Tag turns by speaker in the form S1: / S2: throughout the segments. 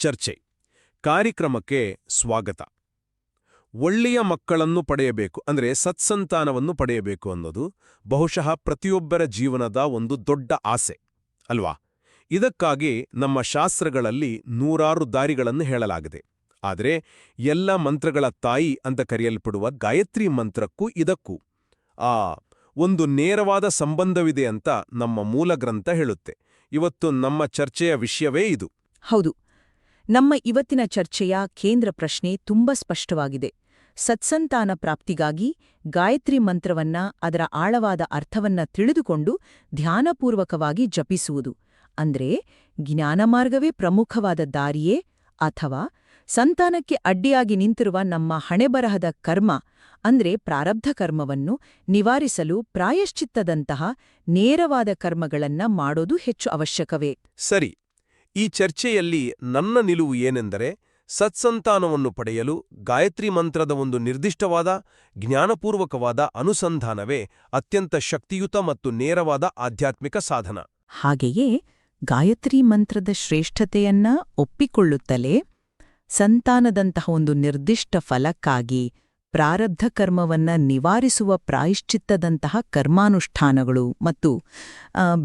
S1: ಚರ್ಚೆ ಕಾರ್ಯಕ್ರಮಕ್ಕೆ ಸ್ವಾಗತ. ಒಳ್ಳೆಯ ಮಕ್ಕಳನ್ನು ಪಡೆಯಬೇಕು ಅಂದರೆ ಸತ್ಸಂತಾನವನ್ನು ಪಡೆಯಬೇಕು ಅನ್ನೋದು ಬಹುಶಃ ಪ್ರತಿಯೊಬ್ಬರ ಜೀವನದ ಒಂದು ದೊಡ್ಡ ಆಸೆ ಅಲ್ವಾ? ಇದಕ್ಕಾಗಿ ನಮ್ಮ ಶಾಸ್ತ್ರಗಳಲ್ಲಿ ನೂರಾರು ದಾರಿಗಳನ್ನು ಹೇಳಲಾಗಿದೆ. ಆದರೆ ಎಲ್ಲ ಮಂತ್ರಗಳ ತಾಯಿ ಅಂತ ಕರೆಯಲ್ಪಡುವ ಗಾಯತ್ರಿ ಮಂತ್ರಕ್ಕೂ ಇದಕ್ಕೂ ಒಂದು ನೇರವಾದ ಸಂಬಂಧವಿದೆ ಅಂತ ನಮ್ಮ ಮೂಲ ಗ್ರಂಥ ಹೇಳುತ್ತೆ. ಇವತ್ತು ನಮ್ಮ ಚರ್ಚೆಯ ವಿಷಯವೇ ಇದು.
S2: ಹೌದು, ನಮ್ಮ ಇವತ್ತಿನ ಚರ್ಚೆಯ ಕೇಂದ್ರ ಪ್ರಶ್ನೆ ತುಂಬಾ ಸ್ಪಷ್ಟವಾಗಿದೆ. ಸತ್ಸಂತಾನ ಪ್ರಾಪ್ತಿಗಾಗಿ ಗಾಯತ್ರಿ ಮಂತ್ರವನ್ನ, ಅದರ ಆಳವಾದ ಅರ್ಥವನ್ನ ತಿಳಿದುಕೊಂಡು ಧ್ಯಾನಪೂರ್ವಕವಾಗಿ ಜಪಿಸುವುದು ಅಂದ್ರೆ ಜ್ಞಾನಮಾರ್ಗವೇ ಪ್ರಮುಖವಾದ ದಾರಿಯೇ, ಅಥವಾ ಸಂತಾನಕ್ಕೆ ಅಡ್ಡಿಯಾಗಿ ನಿಂತಿರುವ ನಮ್ಮ ಹಣೆಬರಹದ ಕರ್ಮ ಅಂದ್ರೆ ಪ್ರಾರಬ್ಧ ಕರ್ಮವನ್ನು ನಿವಾರಿಸಲು ಪ್ರಾಯಶ್ಚಿತ್ತದಂತಹ ನೇರವಾದ ಕರ್ಮಗಳನ್ನ ಮಾಡೋದು ಹೆಚ್ಚು ಅವಶ್ಯಕವೇ?
S1: ಸರಿ, ಈ ಚರ್ಚೆಯಲ್ಲಿ ನನ್ನ ನಿಲುವು ಏನೆಂದರೆ, ಸತ್ಸಂತಾನವನ್ನು ಪಡೆಯಲು ಗಾಯತ್ರಿ ಮಂತ್ರದ ಒಂದು ನಿರ್ದಿಷ್ಟವಾದ ಜ್ಞಾನಪೂರ್ವಕವಾದ ಅನುಸಂಧಾನವೇ ಅತ್ಯಂತ ಶಕ್ತಿಯುತ ಮತ್ತು ನೇರವಾದ ಆಧ್ಯಾತ್ಮಿಕ ಸಾಧನ.
S2: ಹಾಗೆಯೇ ಗಾಯತ್ರಿ ಮಂತ್ರದ ಶ್ರೇಷ್ಠತೆಯನ್ನ ಒಪ್ಪಿಕೊಳ್ಳುತ್ತಲೇ ಸಂತಾನದಂತಹ ಒಂದು ನಿರ್ದಿಷ್ಟ ಫಲಕ್ಕಾಗಿ ಪ್ರಾರಬ್ಧ ಕರ್ಮವನ್ನ ನಿವಾರಿಸುವ ಪ್ರಾಯಶ್ಚಿತ್ತದಂತಹ ಕರ್ಮಾನುಷ್ಠಾನಗಳು ಮತ್ತು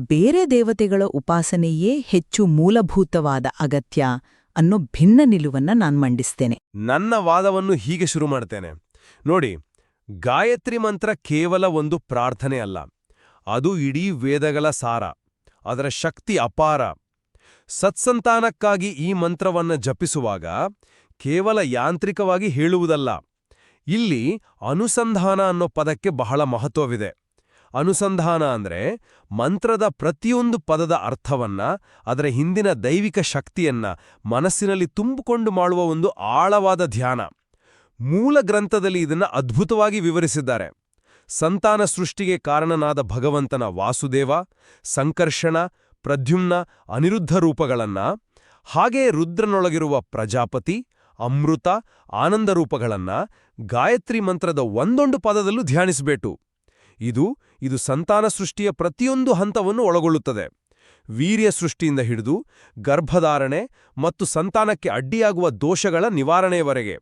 S2: ಬೇರೆ ದೇವತೆಗಳ ಉಪಾಸನೆಯೇ ಹೆಚ್ಚು ಮೂಲಭೂತವಾದ ಅಗತ್ಯ ಅನ್ನೋ ಭಿನ್ನ ನಿಲುವನ್ನ ನಾನು ಮಂಡಿಸ್ತೇನೆ.
S1: ನನ್ನ ವಾದವನ್ನು ಹೀಗೆ ಶುರು ಮಾಡ್ತೇನೆ ನೋಡಿ. ಗಾಯತ್ರಿ ಮಂತ್ರ ಕೇವಲ ಒಂದು ಪ್ರಾರ್ಥನೆ ಅಲ್ಲ, ಅದು ಇಡೀ ವೇದಗಳ ಸಾರ. ಅದರ ಶಕ್ತಿ ಅಪಾರ. ಸತ್ಸಂತಾನಕ್ಕಾಗಿ ಈ ಮಂತ್ರವನ್ನ ಜಪಿಸುವಾಗ ಕೇವಲ ಯಾಂತ್ರಿಕವಾಗಿ ಹೇಳುವುದಲ್ಲ, ಇಲ್ಲಿ ಅನುಸಂಧಾನ ಅನ್ನೋ ಪದಕ್ಕೆ ಬಹಳ ಮಹತ್ವವಿದೆ. ಅನುಸಂಧಾನ ಅಂದ್ರೆ ಮಂತ್ರದ ಪ್ರತಿಯೊಂದು ಪದದ ಅರ್ಥವನ್ನ, ಅದರ ಹಿಂದಿನ ದೈವಿಕ ಶಕ್ತಿಯನ್ನ ಮನಸ್ಸಿನಲ್ಲಿ ತುಂಬಿಕೊಂಡು ಮಾಡುವ ಒಂದು ಆಳವಾದ ಧ್ಯಾನ. ಮೂಲ ಗ್ರಂಥದಲ್ಲಿ ಇದನ್ನ ಅದ್ಭುತವಾಗಿ ವಿವರಿಸಿದ್ದಾರೆ. ಸಂತಾನ ಸೃಷ್ಟಿಗೆ ಕಾರಣನಾದ ಭಗವಂತನ ವಾಸುದೇವ, ಸಂಕರ್ಷಣ, ಪ್ರದ್ಯುಮ್ನ, ಅನಿರುದ್ಧ ರೂಪಗಳನ್ನ, ಹಾಗೆಯೇ ರುದ್ರನೊಳಗಿರುವ ಪ್ರಜಾಪತಿ, ಅಮೃತ, ಆನಂದ ರೂಪಗಳನ್ನ ಗಾಯತ್ರಿ ಮಂತ್ರದ ಒಂದೊಂದು ಪದದಲ್ಲೂ ಧ್ಯಾನಿಸಬೇಕು. ಇದು ಸಂತಾನ ಸೃಷ್ಟಿಯ ಪ್ರತಿಯೊಂದು ಹಂತವನ್ನು ಒಳಗೊಳ್ಳುತ್ತದೆ. ವೀರ್ಯ ಸೃಷ್ಟಿಯಿಂದ ಹಿಡಿದು ಗರ್ಭಧಾರಣೆ ಮತ್ತು ಸಂತಾನಕ್ಕೆ ಅಡ್ಡಿಯಾಗುವ ದೋಷಗಳ ನಿವಾರಣೆಯವರೆಗೆ.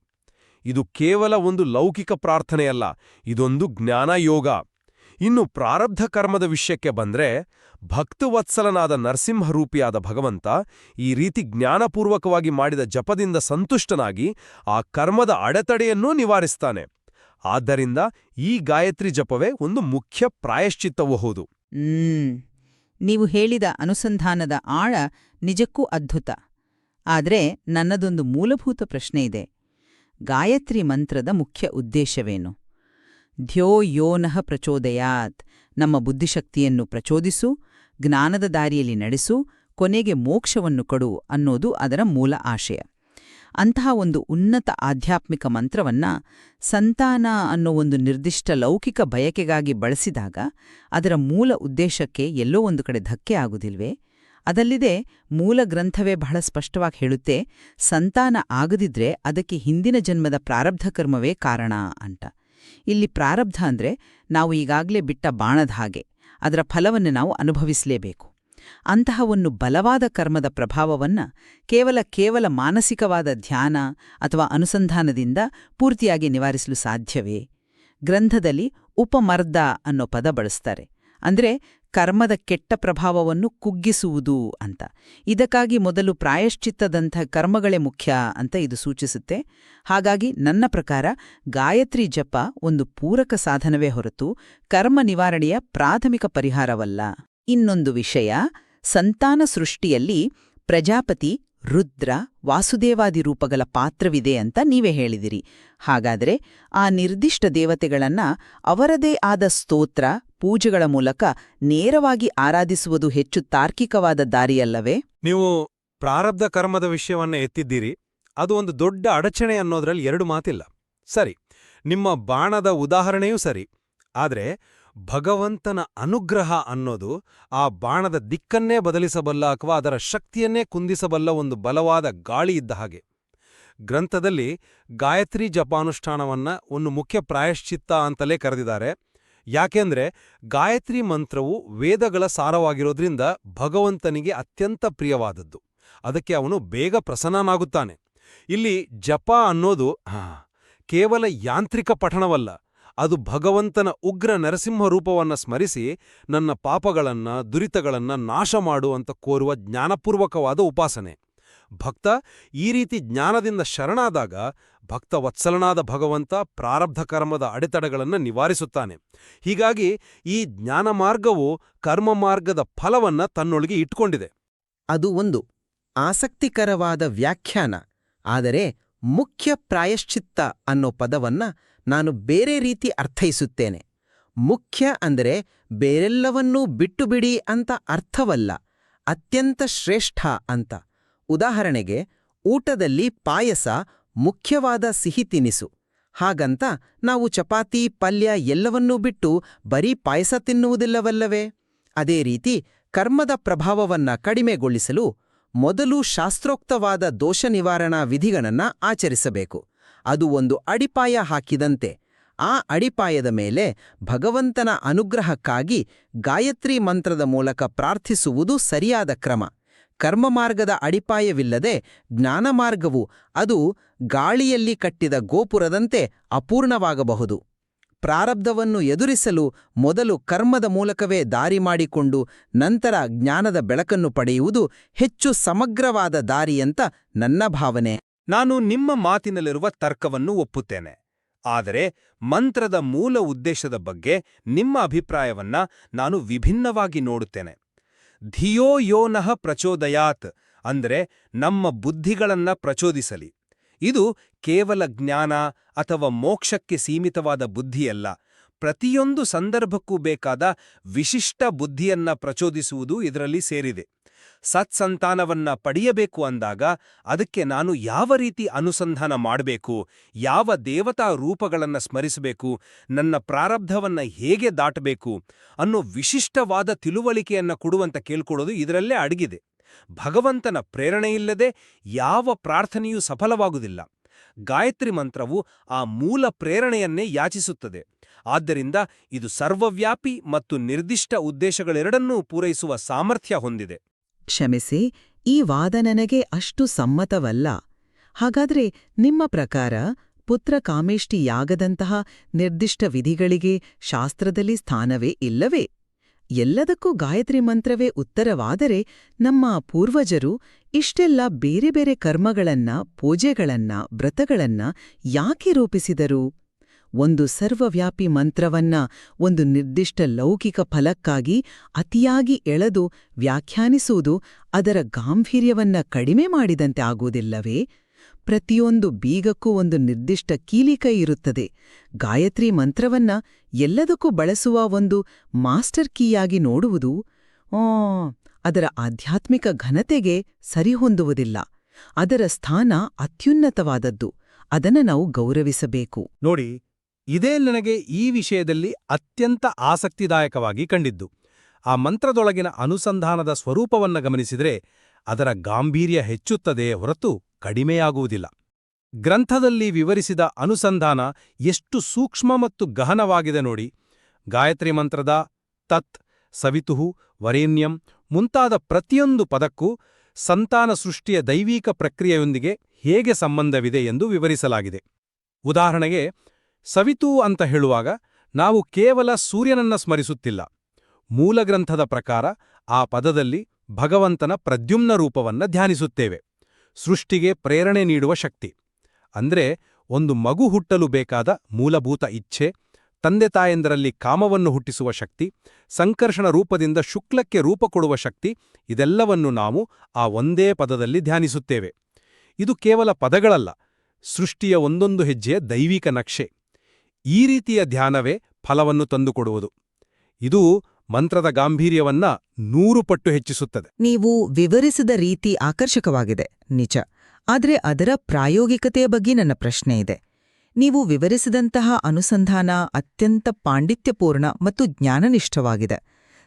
S1: ಇದು ಕೇವಲ ಒಂದು ಲೌಕಿಕ ಪ್ರಾರ್ಥನೆಯಲ್ಲ, ಇದೊಂದು ಜ್ಞಾನಯೋಗ. ಇನ್ನು ಪ್ರಾರಬ್ಧ ಕರ್ಮದ ವಿಷಯಕ್ಕೆ ಬಂದ್ರೆ, ಭಕ್ತವತ್ಸಲನಾದ ನರಸಿಂಹರೂಪಿಯಾದ ಭಗವಂತ ಈ ರೀತಿ ಜ್ಞಾನಪೂರ್ವಕವಾಗಿ ಮಾಡಿದ ಜಪದಿಂದ ಸಂತುಷ್ಟನಾಗಿ ಆ ಕರ್ಮದ ಅಡೆತಡೆಯನ್ನೂ ನಿವಾರಿಸ್ತಾನೆ. ಆದ್ದರಿಂದ ಈ ಗಾಯತ್ರಿ ಜಪವೇ ಒಂದು ಮುಖ್ಯ ಪ್ರಾಯಶ್ಚಿತ್ತವೂ ಹೌದು.
S3: ನೀವು ಹೇಳಿದ ಅನುಸಂಧಾನದ ಆಳ ನಿಜಕ್ಕೂ ಅದ್ಭುತ. ಆದ್ರೆ ನನ್ನದೊಂದು ಮೂಲಭೂತ ಪ್ರಶ್ನೆ ಇದೆ. ಗಾಯತ್ರಿ ಮಂತ್ರದ ಮುಖ್ಯ ಉದ್ದೇಶವೇನು? ಧ್यो यो ನಃ ಪ್ರಚೋದಯಾತ್, ನಮ್ಮ ಬುದ್ಧಿಶಕ್ತಿಯನ್ನು ಪ್ರಚೋದಿಸು, ಜ್ಞಾನದ ದಾರಿಯಲ್ಲಿ ನಡೆಸು, ಕೊನೆಗೆ ಮೋಕ್ಷವನ್ನು ಕೊಡು ಅನ್ನೋದು ಅದರ ಮೂಲ ಆಶಯ. ಅಂತಹ ಒಂದು ಉನ್ನತ ಆಧ್ಯಾತ್ಮಿಕ ಮಂತ್ರವನ್ನ ಸಂತಾನ ಅನ್ನೋ ಒಂದು ನಿರ್ದಿಷ್ಟ ಲೌಕಿಕ ಬಯಕೆಗಾಗಿ ಬಳಸಿದಾಗ ಅದರ ಮೂಲ ಉದ್ದೇಶಕ್ಕೆ ಎಲ್ಲೋ ಒಂದು ಕಡೆ ಧಕ್ಕೆ ಆಗುವುದಿಲ್ವೇ? ಅದಲ್ಲಿದೆ, ಮೂಲ ಗ್ರಂಥವೇ ಬಹಳ ಸ್ಪಷ್ಟವಾಗಿ ಹೇಳುತ್ತೆ, ಸಂತಾನ ಆಗದಿದ್ರೆ ಅದಕ್ಕೆ ಹಿಂದಿನ ಜನ್ಮದ ಪ್ರಾರಬ್ಧ ಕರ್ಮವೇ ಕಾರಣ ಅಂತ. ಇಲ್ಲಿ ಪ್ರಾರಬ್ಧ ಅಂದ್ರೆ ನಾವು ಈಗಾಗಲೇ ಬಿಟ್ಟ ಬಾಣದ ಹಾಗೆ, ಅದರ ಫಲವನ್ನು ನಾವು ಅನುಭವಿಸಲೇಬೇಕು. ಅಂತಹ ಒಂದು ಬಲವಾದ ಕರ್ಮದ ಪ್ರಭಾವವನ್ನ ಕೇವಲ ಮಾನಸಿಕವಾದ ಧ್ಯಾನ ಅಥವಾ ಅನುಸಂಧಾನದಿಂದ ಪೂರ್ತಿಯಾಗಿ ನಿವಾರಿಸಲು ಸಾಧ್ಯವೇ? ಗ್ರಂಥದಲ್ಲಿ ಉಪಮರ್ದ ಅನ್ನೋ ಪದ ಬಳಸ್ತಾರೆ. ಅಂದ್ರೆ ಕರ್ಮದ ಕೆಟ್ಟ ಪ್ರಭಾವವನ್ನು ಕುಗ್ಗಿಸುವುದು ಅಂತ. ಇದಕ್ಕಾಗಿ ಮೊದಲು ಪ್ರಾಯಶ್ಚಿತ್ತದಂಥ ಕರ್ಮಗಳೇ ಮುಖ್ಯ ಅಂತ ಇದು ಸೂಚಿಸುತ್ತೆ. ಹಾಗಾಗಿ ನನ್ನ ಪ್ರಕಾರ ಗಾಯತ್ರಿ ಜಪ ಒಂದು ಪೂರಕ ಸಾಧನವೇ ಹೊರತು ಕರ್ಮ ನಿವಾರಣೆಯ ಪ್ರಾಥಮಿಕ ಪರಿಹಾರವಲ್ಲ. ಇನ್ನೊಂದು ವಿಷಯ, ಸಂತಾನ ಸೃಷ್ಟಿಯಲ್ಲಿ ಪ್ರಜಾಪತಿ, ರುದ್ರ, ವಾಸುದೇವಾದಿ ರೂಪಗಳ ಪಾತ್ರವಿದೆ ಅಂತ ನೀವೇ ಹೇಳಿದಿರಿ. ಹಾಗಾದರೆ ಆ ನಿರ್ದಿಷ್ಟ ದೇವತೆಗಳನ್ನ ಅವರದೇ ಆದ ಸ್ತೋತ್ರ, ಪೂಜೆಗಳ ಮೂಲಕ ನೇರವಾಗಿ ಆರಾಧಿಸುವುದು ಹೆಚ್ಚು ತಾರ್ಕಿಕವಾದ ದಾರಿಯಲ್ಲವೇ?
S4: ನೀವು ಪ್ರಾರಬ್ಧ ಕರ್ಮದ ವಿಷಯವನ್ನ ಎತ್ತಿದ್ದೀರಿ. ಅದು ಒಂದು ದೊಡ್ಡ ಅಡಚಣೆ ಅನ್ನೋದ್ರಲ್ಲಿ ಎರಡು ಮಾತಿಲ್ಲ. ಸರಿ, ನಿಮ್ಮ ಬಾಣದ ಉದಾಹರಣೆಯೂ ಸರಿ. ಆದ್ರೆ ಭಗವಂತನ ಅನುಗ್ರಹ ಅನ್ನೋದು ಆ ಬಾಣದ ದಿಕ್ಕನ್ನೇ ಬದಲಿಸಬಲ್ಲ ಅಥವಾ ಅದರ ಶಕ್ತಿಯನ್ನೇ ಕುಂದಿಸಬಲ್ಲ ಒಂದು ಬಲವಾದ ಗಾಳಿ ಇದ್ದ ಹಾಗೆ. ಗ್ರಂಥದಲ್ಲಿ ಗಾಯತ್ರಿ ಜಪಾನುಷ್ಠಾನವನ್ನ ಒಂದು ಮುಖ್ಯ ಪ್ರಾಯಶ್ಚಿತ್ತ ಅಂತಲೇ ಕರೆದಿದ್ದಾರೆ. ಯಾಕೆಂದ್ರೆ ಗಾಯತ್ರಿ ಮಂತ್ರವು ವೇದಗಳ ಸಾರವಾಗಿರೋದ್ರಿಂದ ಭಗವಂತನಿಗೆ ಅತ್ಯಂತ ಪ್ರಿಯವಾದದ್ದು. ಅದಕ್ಕೆ ಅವನು ಬೇಗ ಪ್ರಸನ್ನನಾಗುತ್ತಾನೆ. ಇಲ್ಲಿ ಜಪ ಅನ್ನೋದು ಕೇವಲ ಯಾಂತ್ರಿಕ ಪಠಣವಲ್ಲ, ಅದು ಭಗವಂತನ ಉಗ್ರ ನರಸಿಂಹ ರೂಪವನ್ನ ಸ್ಮರಿಸಿ ನನ್ನ ಪಾಪಗಳನ್ನ ದುರಿತಗಳನ್ನ ನಾಶ ಮಾಡು ಅಂತ ಕೋರುವ ಜ್ಞಾನಪೂರ್ವಕವಾದ ಉಪಾಸನೆ. ಭಕ್ತ ಈ ರೀತಿ ಜ್ಞಾನದಿಂದ ಶರಣಾದಾಗ ಭಕ್ತವತ್ಸಲನಾದ ಭಗವಂತ ಪ್ರಾರಬ್ಧ ಕರ್ಮದ ಅಡೆತಡೆಗಳನ್ನು ನಿವಾರಿಸುತ್ತಾನೆ. ಹೀಗಾಗಿ ಈ ಜ್ಞಾನಮಾರ್ಗವು ಕರ್ಮಮಾರ್ಗದ ಫಲವನ್ನ ತನ್ನೊಳಗೆ ಇಟ್ಕೊಂಡಿದೆ.
S5: ಅದು ಒಂದು ಆಸಕ್ತಿಕರವಾದ ವ್ಯಾಖ್ಯಾನ. ಆದರೆ ಮುಖ್ಯ ಪ್ರಾಯಶ್ಚಿತ್ತ ಅನ್ನೋ ಪದವನ್ನ ನಾನು ಬೇರೆ ರೀತಿ ಅರ್ಥೈಸುತ್ತೇನೆ. ಮುಖ್ಯ ಅಂದರೆ ಬೇರೆಲ್ಲವನ್ನೂ ಬಿಟ್ಟುಬಿಡಿ ಅಂತ ಅರ್ಥವಲ್ಲ, ಅತ್ಯಂತ ಶ್ರೇಷ್ಠ ಅಂತ. ಉದಾಹರಣೆಗೆ, ಊಟದಲ್ಲಿ ಪಾಯಸ ಮುಖ್ಯವಾದ ಸಿಹಿ ತಿನಿಸು. ಹಾಗಂತ ನಾವು ಚಪಾತಿ ಪಲ್ಯ ಎಲ್ಲವನ್ನೂ ಬಿಟ್ಟು ಬರೀ ಪಾಯಸ ತಿನ್ನುವುದಿಲ್ಲವಲ್ಲವೇ? ಅದೇ ರೀತಿ ಕರ್ಮದ ಪ್ರಭಾವವನ್ನ ಕಡಿಮೆಗೊಳಿಸಲು ಮೊದಲು ಶಾಸ್ತ್ರೋಕ್ತವಾದ ದೋಷ ನಿವಾರಣಾ ವಿಧಿಗಳನ್ನ ಆಚರಿಸಬೇಕು. ಅದು ಒಂದು ಅಡಿಪಾಯ ಹಾಕಿದಂತೆ. ಆ ಅಡಿಪಾಯದ ಮೇಲೆ ಭಗವಂತನ ಅನುಗ್ರಹಕ್ಕಾಗಿ ಗಾಯತ್ರಿ ಮಂತ್ರದ ಮೂಲಕ ಪ್ರಾರ್ಥಿಸುವುದು ಸರಿಯಾದ ಕ್ರಮ. ಕರ್ಮಮಾರ್ಗದ ಅಡಿಪಾಯವಿಲ್ಲದೆ ಜ್ಞಾನಮಾರ್ಗವು ಅದು ಗಾಳಿಯಲ್ಲಿ ಕಟ್ಟಿದ ಗೋಪುರದಂತೆ ಅಪೂರ್ಣವಾಗಬಹುದು. ಪ್ರಾರಬ್ಧವನ್ನು ಎದುರಿಸಲು ಮೊದಲು ಕರ್ಮದ ಮೂಲಕವೇ ದಾರಿ ಮಾಡಿಕೊಂಡು ನಂತರ ಜ್ಞಾನದ ಬೆಳಕನ್ನು ಪಡೆಯುವುದು ಹೆಚ್ಚು ಸಮಗ್ರವಾದ ದಾರಿಯಂತ ನನ್ನ ಭಾವನೆ.
S1: ನಾನು ನಿಮ್ಮ ಮಾತಿನಲ್ಲಿರುವ ತರ್ಕವನ್ನು ಒಪ್ಪುತ್ತೇನೆ. ಆದರೆ ಮಂತ್ರದ ಮೂಲ ಉದ್ದೇಶದ ಬಗ್ಗೆ ನಿಮ್ಮ ಅಭಿಪ್ರಾಯವನ್ನ ನಾನು ವಿಭಿನ್ನವಾಗಿ ನೋಡುತ್ತೇನೆ. ಧಿಯೋ ಯೋ ನಃ ಪ್ರಚೋದಯಾತ್ ಅಂದರೆ ನಮ್ಮ ಬುದ್ಧಿಗಳನ್ನ ಪ್ರಚೋದಿಸಲಿ. ಇದು ಕೇವಲ ಜ್ಞಾನ ಅಥವಾ ಮೋಕ್ಷಕ್ಕೆ ಸೀಮಿತವಾದ ಬುದ್ಧಿಯಲ್ಲ, ಪ್ರತಿಯೊಂದು ಸಂದರ್ಭಕ್ಕೂ ಬೇಕಾದ ವಿಶಿಷ್ಟ ಬುದ್ಧಿಯನ್ನ ಪ್ರಚೋದಿಸುವುದು ಇದರಲ್ಲಿ ಸೇರಿದೆ. ಸತ್ಸಂತಾನವನ್ನ ಪಡೆಯಬೇಕು ಅಂದಾಗ ಅದಕ್ಕೆ ನಾನು ಯಾವ ರೀತಿ ಅನುಸಂಧಾನ ಮಾಡಬೇಕು, ಯಾವ ದೇವತಾ ರೂಪಗಳನ್ನ ಸ್ಮರಿಸಬೇಕು, ನನ್ನ ಪ್ರಾರಬ್ಧವನ್ನ ಹೇಗೆ ದಾಟಬೇಕು ಅನ್ನೋ ವಿಶಿಷ್ಟವಾದ ತಿಳುವಳಿಕೆಯನ್ನ ಕೊಡುವಂತ ಕೇಳ್ಕೊಳ್ಳೋದು ಇದರಲ್ಲೇ ಅಡಗಿದೆ. ಭಗವಂತನ ಪ್ರೇರಣೆಯಿಲ್ಲದೆ ಯಾವ ಪ್ರಾರ್ಥನೆಯೂ ಸಫಲವಾಗುವುದಿಲ್ಲ. ಗಾಯತ್ರಿ ಮಂತ್ರವು ಆ ಮೂಲ ಪ್ರೇರಣೆಯನ್ನೇ ಯಾಚಿಸುತ್ತದೆ. ಆದ್ದರಿಂದ ಇದು ಸರ್ವವ್ಯಾಪಿ ಮತ್ತು ನಿರ್ದಿಷ್ಟ ಉದ್ದೇಶಗಳೆರಡನ್ನೂ ಪೂರೈಸುವ ಸಾಮರ್ಥ್ಯ ಹೊಂದಿದೆ.
S2: ಕ್ಷಮಿಸಿ, ಈ ವಾದ ನನಗೆ ಅಷ್ಟು ಸಮ್ಮತವಲ್ಲ. ಹಾಗಾದ್ರೆ ನಿಮ್ಮ ಪ್ರಕಾರ ಪುತ್ರಕಾಮೇಷ್ಟಿ ಯಾಗದಂತಹ ನಿರ್ದಿಷ್ಟ ವಿಧಿಗಳಿಗೆ ಶಾಸ್ತ್ರದಲ್ಲಿ ಸ್ಥಾನವೇ ಇಲ್ಲವೇ? ಎಲ್ಲದಕ್ಕೂ ಗಾಯತ್ರಿ ಮಂತ್ರವೇ ಉತ್ತರವಾದರೆ ನಮ್ಮ ಪೂರ್ವಜರು ಇಷ್ಟೆಲ್ಲ ಬೇರೆ ಬೇರೆ ಕರ್ಮಗಳನ್ನ, ಪೂಜೆಗಳನ್ನ, ವ್ರತಗಳನ್ನ ಯಾಕೆ ರೂಪಿಸಿದರು? ಒಂದು ಸರ್ವವ್ಯಾಪಿ ಮಂತ್ರವನ್ನ ಒಂದು ನಿರ್ದಿಷ್ಟ ಲೌಕಿಕ ಫಲಕ್ಕಾಗಿ ಅತಿಯಾಗಿ ಎಳೆದು ವ್ಯಾಖ್ಯಾನಿಸುವುದು ಅದರ ಗಾಂಭೀರ್ಯವನ್ನ ಕಡಿಮೆ ಮಾಡಿದಂತೆ ಆಗುವುದಿಲ್ಲವೇ? ಪ್ರತಿಯೊಂದು ಬೀಗಕ್ಕೂ ಒಂದು ನಿರ್ದಿಷ್ಟ ಕೀಲಿಕೈ ಇರುತ್ತದೆ. ಗಾಯತ್ರಿ ಮಂತ್ರವನ್ನ ಎಲ್ಲದಕ್ಕೂ ಬಳಸುವ ಒಂದು ಮಾಸ್ಟರ್ ಕೀಯಾಗಿ ನೋಡುವುದು ಅದರ ಆಧ್ಯಾತ್ಮಿಕ ಘನತೆಗೆ ಸರಿಹೊಂದುವುದಿಲ್ಲ. ಅದರ ಸ್ಥಾನ ಅತ್ಯುನ್ನತವಾದದ್ದು. ಅದನ್ನು ನಾವು ಗೌರವಿಸಬೇಕು.
S4: ನೋಡಿ, ಇದೇ ನನಗೆ ಈ ವಿಷಯದಲ್ಲಿ ಅತ್ಯಂತ ಆಸಕ್ತಿದಾಯಕವಾಗಿ ಕಂಡಿದ್ದು. ಆ ಮಂತ್ರದೊಳಗಿನ ಅನುಸಂಧಾನದ ಸ್ವರೂಪವನ್ನ ಗಮನಿಸಿದರೆ ಅದರ ಗಾಂಭೀರ್ಯ ಹೆಚ್ಚುತ್ತದೆ ಹೊರತು ಕಡಿಮೆಯಾಗುವುದಿಲ್ಲ. ಗ್ರಂಥದಲ್ಲಿ ವಿವರಿಸಿದ ಅನುಸಂಧಾನ ಎಷ್ಟು ಸೂಕ್ಷ್ಮ ಮತ್ತು ಗಹನವಾಗಿದೆ ನೋಡಿ. ಗಾಯತ್ರಿ ಮಂತ್ರದ ತತ್, ಸವಿತುಃ, ವರೇಣ್ಯಂ ಮುಂತಾದ ಪ್ರತಿಯೊಂದು ಪದಕ್ಕೂ ಸಂತಾನ ಸೃಷ್ಟಿಯ ದೈವೀಕ ಪ್ರಕ್ರಿಯೆಯೊಂದಿಗೆ ಹೇಗೆ ಸಂಬಂಧವಿದೆ ಎಂದು ವಿವರಿಸಲಾಗಿದೆ. ಉದಾಹರಣೆಗೆ, ಸವಿತೂ ಅಂತ ಹೇಳುವಾಗ ನಾವು ಕೇವಲ ಸೂರ್ಯನನ್ನ ಸ್ಮರಿಸುತ್ತಿಲ್ಲ. ಮೂಲಗ್ರಂಥದ ಪ್ರಕಾರ ಆ ಪದದಲ್ಲಿ ಭಗವಂತನ ಪ್ರದ್ಯುಮ್ನ ರೂಪವನ್ನ ಧ್ಯಾನಿಸುತ್ತೇವೆ. ಸೃಷ್ಟಿಗೆ ಪ್ರೇರಣೆ ನೀಡುವ ಶಕ್ತಿ ಅಂದ್ರೆ ಒಂದು ಮಗು ಹುಟ್ಟಲು ಬೇಕಾದ ಮೂಲಭೂತ ಇಚ್ಛೆ, ತಂದೆ ತಾಯಂದರಲ್ಲಿ ಕಾಮವನ್ನು ಹುಟ್ಟಿಸುವ ಶಕ್ತಿ, ಸಂಕರ್ಷಣ ರೂಪದಿಂದ ಶುಕ್ಲಕ್ಕೆ ರೂಪ ಕೊಡುವ ಶಕ್ತಿ, ಇದೆಲ್ಲವನ್ನು ನಾವು ಆ ಒಂದೇ ಪದದಲ್ಲಿ ಧ್ಯಾನಿಸುತ್ತೇವೆ. ಇದು ಕೇವಲ ಪದಗಳಲ್ಲ, ಸೃಷ್ಟಿಯ ಒಂದೊಂದು ಹೆಜ್ಜೆಯ ದೈವಿಕ ನಕ್ಷೆ. ಈ ರೀತಿಯ ಧ್ಯಾನವೇ ಫಲವನ್ನು ತಂದುಕೊಡುವುದು. ಇದು ಮಂತ್ರದ ಗಾಂಭೀರ್ಯವನ್ನ 100 ಪಟ್ಟು ಹೆಚ್ಚಿಸುತ್ತದೆ.
S2: ನೀವು ವಿವರಿಸಿದ ರೀತಿ ಆಕರ್ಷಕವಾಗಿದೆ, ನಿಜ. ಆದರೆ ಅದರ ಪ್ರಾಯೋಗಿಕತೆಯ ಬಗ್ಗೆ ನನ್ನ ಪ್ರಶ್ನೆ ಇದೆ. ನೀವು ವಿವರಿಸಿದಂತಹ ಅನುಸಂಧಾನ ಅತ್ಯಂತ ಪಾಂಡಿತ್ಯಪೂರ್ಣ ಮತ್ತು ಜ್ಞಾನನಿಷ್ಠವಾಗಿದೆ.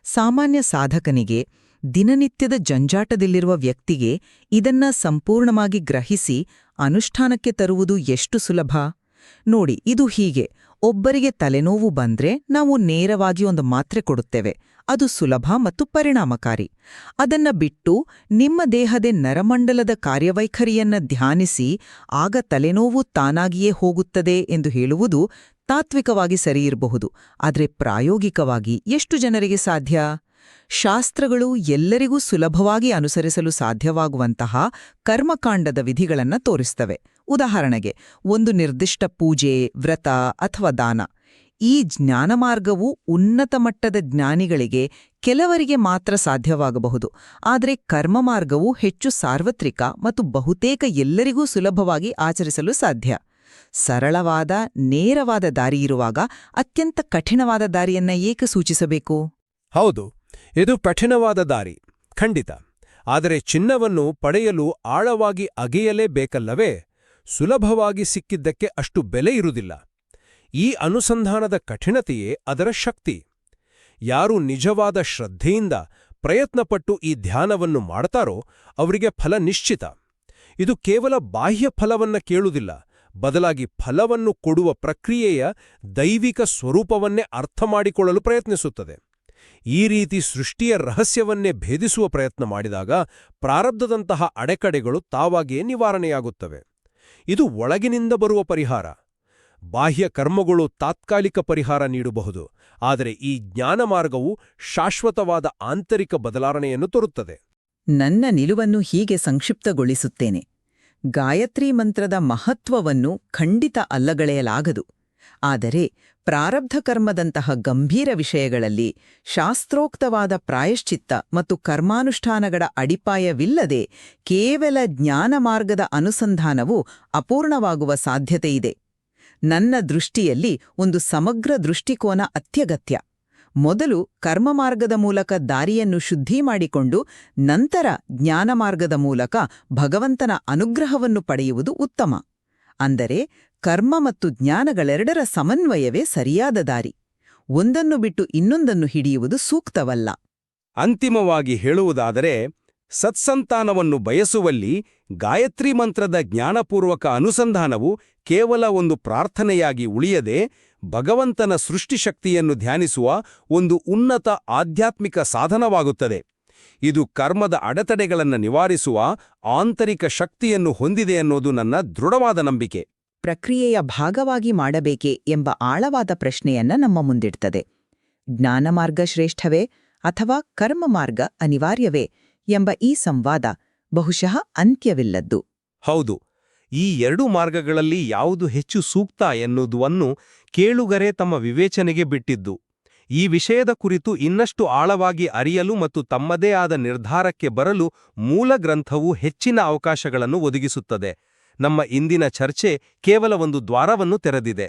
S2: ಸಾಮಾನ್ಯ ಸಾಧಕನಿಗೆ, ದಿನನಿತ್ಯದ ಜಂಜಾಟದಲ್ಲಿರುವ ವ್ಯಕ್ತಿಗೆ ಇದನ್ನ ಸಂಪೂರ್ಣವಾಗಿ ಗ್ರಹಿಸಿ ಅನುಷ್ಠಾನಕ್ಕೆ ತರುವುದು ಎಷ್ಟು ಸುಲಭ? ನೋಡಿ, ಇದು ಹೀಗೆ. ಒಬ್ಬರಿಗೆ ತಲೆನೋವು ಬಂದ್ರೆ ನಾವು ನೇರವಾಗಿ ಒಂದು ಮಾತ್ರೆ ಕೊಡುತ್ತೇವೆ. ಅದು ಸುಲಭ ಮತ್ತು ಪರಿಣಾಮಕಾರಿ. ಅದನ್ನ ಬಿಟ್ಟು ನಿಮ್ಮ ದೇಹದ ನರಮಂಡಲದ ಕಾರ್ಯವೈಖರಿಯನ್ನ ಧ್ಯಾನಿಸಿ ಆಗ ತಲೆನೋವು ತಾನಾಗಿಯೇ ಹೋಗುತ್ತದೆ ಎಂದು ಹೇಳುವುದು ತಾತ್ವಿಕವಾಗಿ ಸರಿಯಿರಬಹುದು, ಆದರೆ ಪ್ರಾಯೋಗಿಕವಾಗಿ ಎಷ್ಟು ಜನರಿಗೆ ಸಾಧ್ಯ? ಶಾಸ್ತ್ರಗಳು ಎಲ್ಲರಿಗೂ ಸುಲಭವಾಗಿ ಅನುಸರಿಸಲು ಸಾಧ್ಯವಾಗುವಂತಹ ಕರ್ಮಕಾಂಡದ ವಿಧಿಗಳನ್ನ ತೋರಿಸ್ತವೆ. ಉದಾಹರಣೆಗೆ, ಒಂದು ನಿರ್ದಿಷ್ಟ ಪೂಜೆ, ವ್ರತ ಅಥವಾ ದಾನ. ಈ ಜ್ಞಾನಮಾರ್ಗವು ಉನ್ನತ ಮಟ್ಟದ ಜ್ಞಾನಿಗಳಿಗೆ ಕೆಲವರಿಗೆ ಮಾತ್ರ ಸಾಧ್ಯವಾಗಬಹುದು, ಆದರೆ ಕರ್ಮಮಾರ್ಗವು ಹೆಚ್ಚು ಸಾರ್ವತ್ರಿಕ ಮತ್ತು ಬಹುತೇಕ ಎಲ್ಲರಿಗೂ ಸುಲಭವಾಗಿ ಆಚರಿಸಲು ಸಾಧ್ಯ. ಸರಳವಾದ, ನೇರವಾದ ದಾರಿಯಿರುವಾಗ ಅತ್ಯಂತ ಕಠಿಣವಾದ ದಾರಿಯನ್ನ ಏಕೆ ಸೂಚಿಸಬೇಕು?
S1: ಹೌದು, ಇದು ಕಠಿಣವಾದ ದಾರಿ, ಖಂಡಿತ. ಆದರೆ ಚಿನ್ನವನ್ನು ಪಡೆಯಲು ಆಳವಾಗಿ ಅಗೆಯಲೇಬೇಕಲ್ಲವೇ? ಸುಲಭವಾಗಿ ಸಿಕ್ಕಿದ್ದಕ್ಕೆ ಅಷ್ಟು ಬೆಲೆ ಇರುವುದಿಲ್ಲ. ಈ ಅನುಸಂಧಾನದ ಕಠಿಣತೆಯೇ ಅದರ ಶಕ್ತಿ. ಯಾರು ನಿಜವಾದ ಶ್ರದ್ಧೆಯಿಂದ ಪ್ರಯತ್ನಪಟ್ಟು ಈ ಧ್ಯಾನವನ್ನು ಮಾಡ್ತಾರೋ ಅವರಿಗೆ ಫಲ ನಿಶ್ಚಿತ. ಇದು ಕೇವಲ ಬಾಹ್ಯ ಫಲವನ್ನ ಕೇಳುವುದಿಲ್ಲ, ಬದಲಾಗಿ ಫಲವನ್ನು ಕೊಡುವ ಪ್ರಕ್ರಿಯೆಯ ದೈವಿಕ ಸ್ವರೂಪವನ್ನೇ ಅರ್ಥಮಾಡಿಕೊಳ್ಳಲು ಪ್ರಯತ್ನಿಸುತ್ತದೆ. ಈ ರೀತಿ ಸೃಷ್ಟಿಯ ರಹಸ್ಯವನ್ನೇ ಭೇದಿಸುವ ಪ್ರಯತ್ನ ಮಾಡಿದಾಗ ಪ್ರಾರಬ್ಧದಂತಹ ಅಡೆತಡೆಗಳು ತಾವಾಗಿಯೇ ನಿವಾರಣೆಯಾಗುತ್ತವೆ. ಇದು ಒಳಗಿನಿಂದ ಬರುವ ಪರಿಹಾರ. ಬಾಹ್ಯ ಕರ್ಮಗಳು ತಾತ್ಕಾಲಿಕ ಪರಿಹಾರ ನೀಡಬಹುದು, ಆದರೆ ಈ ಜ್ಞಾನಮಾರ್ಗವು ಶಾಶ್ವತವಾದ ಆಂತರಿಕ ಬದಲಾವಣೆಯನ್ನು ತರುತ್ತದೆ.
S2: ನನ್ನ ನಿಲುವನ್ನು ಹೀಗೆ ಸಂಕ್ಷಿಪ್ತಗೊಳಿಸುತ್ತೇನೆ. ಗಾಯತ್ರಿ ಮಂತ್ರದ ಮಹತ್ವವನ್ನು ಖಂಡಿತ ಅಲ್ಲಗಳೆಯಲಾಗದು. ಆದರೆ ಪ್ರಾರಬ್ಧ ಕರ್ಮದಂತಹ ಗಂಭೀರ ವಿಷಯಗಳಲ್ಲಿ ಶಾಸ್ತ್ರೋಕ್ತವಾದ ಪ್ರಾಯಶ್ಚಿತ್ತ ಮತ್ತು ಕರ್ಮಾನುಷ್ಠಾನಗಳ ಅಡಿಪಾಯವಿಲ್ಲದೆ ಕೇವಲ ಜ್ಞಾನಮಾರ್ಗದ ಅನುಸಂಧಾನವು ಅಪೂರ್ಣವಾಗುವ ಸಾಧ್ಯತೆಯಿದೆ. ನನ್ನ ದೃಷ್ಟಿಯಲ್ಲಿ ಒಂದು ಸಮಗ್ರ ದೃಷ್ಟಿಕೋನ ಅತ್ಯಗತ್ಯ. ಮೊದಲು ಕರ್ಮಮಾರ್ಗದ ಮೂಲಕ ದಾರಿಯನ್ನು ಶುದ್ಧಿ ಮಾಡಿಕೊಂಡು ನಂತರ ಜ್ಞಾನಮಾರ್ಗದ ಮೂಲಕ ಭಗವಂತನ ಅನುಗ್ರಹವನ್ನು ಪಡೆಯುವುದು ಉತ್ತಮ. ಅಂದರೆ ಕರ್ಮ ಮತ್ತು ಜ್ಞಾನಗಳೆರಡರ ಸಮನ್ವಯವೇ ಸರಿಯಾದ ದಾರಿ. ಒಂದನ್ನು ಬಿಟ್ಟು ಇನ್ನೊಂದನ್ನು ಹಿಡಿಯುವುದು ಸೂಕ್ತವಲ್ಲ.
S6: ಅಂತಿಮವಾಗಿ ಹೇಳುವುದಾದರೆ, ಸತ್ಸಂತಾನವನ್ನು ಬಯಸುವಲ್ಲಿ ಗಾಯತ್ರಿ ಮಂತ್ರದ ಜ್ಞಾನಪೂರ್ವಕ ಅನುಸಂಧಾನವು ಕೇವಲ ಒಂದು ಪ್ರಾರ್ಥನೆಯಾಗಿ ಉಳಿಯದೆ ಭಗವಂತನ ಸೃಷ್ಟಿಶಕ್ತಿಯನ್ನು ಧ್ಯಾನಿಸುವ ಒಂದು ಉನ್ನತ ಆಧ್ಯಾತ್ಮಿಕ ಸಾಧನವಾಗುತ್ತದೆ. ಇದು ಕರ್ಮದ ಅಡೆತಡೆಗಳನ್ನು ನಿವಾರಿಸುವ ಆಂತರಿಕ ಶಕ್ತಿಯನ್ನು ಹೊಂದಿದೆ ಅನ್ನೋದು ನನ್ನ ದೃಢವಾದ ನಂಬಿಕೆ.
S2: ಪ್ರಕ್ರಿಯೆಯ ಭಾಗವಾಗಿ ಮಾಡಬೇಕೆ ಎಂಬ ಆಳವಾದ ಪ್ರಶ್ನೆಯನ್ನ ನಮ್ಮ ಮುಂದಿಡ್ತದೆ. ಜ್ಞಾನಮಾರ್ಗ ಶ್ರೇಷ್ಠವೇ ಅಥವಾ ಕರ್ಮಮಾರ್ಗ ಅನಿವಾರ್ಯವೇ ಎಂಬ ಈ ಸಂವಾದ ಬಹುಶಃ ಅಂತ್ಯವಿಲ್ಲದ್ದು.
S6: ಹೌದು, ಈ ಎರಡೂ ಮಾರ್ಗಗಳಲ್ಲಿ ಯಾವುದು ಹೆಚ್ಚು ಸೂಕ್ತ ಎನ್ನುವುದನ್ನು ಕೇಳುಗರೆ ತಮ್ಮ ವಿವೇಚನೆಗೆ ಬಿಟ್ಟಿದ್ದು. ಈ ವಿಷಯದ ಕುರಿತು ಇನ್ನಷ್ಟು ಆಳವಾಗಿ ಅರಿಯಲು ಮತ್ತು ತಮ್ಮದೇ ಆದ ನಿರ್ಧಾರಕ್ಕೆ ಬರಲು ಮೂಲ ಗ್ರಂಥವು ಹೆಚ್ಚಿನ ಅವಕಾಶಗಳನ್ನು ಒದಗಿಸುತ್ತದೆ. ನಮ್ಮ ಇಂದಿನ ಚರ್ಚೆ ಕೇವಲ ಒಂದು ದ್ವಾರವನ್ನು ತೆರೆದಿದೆ.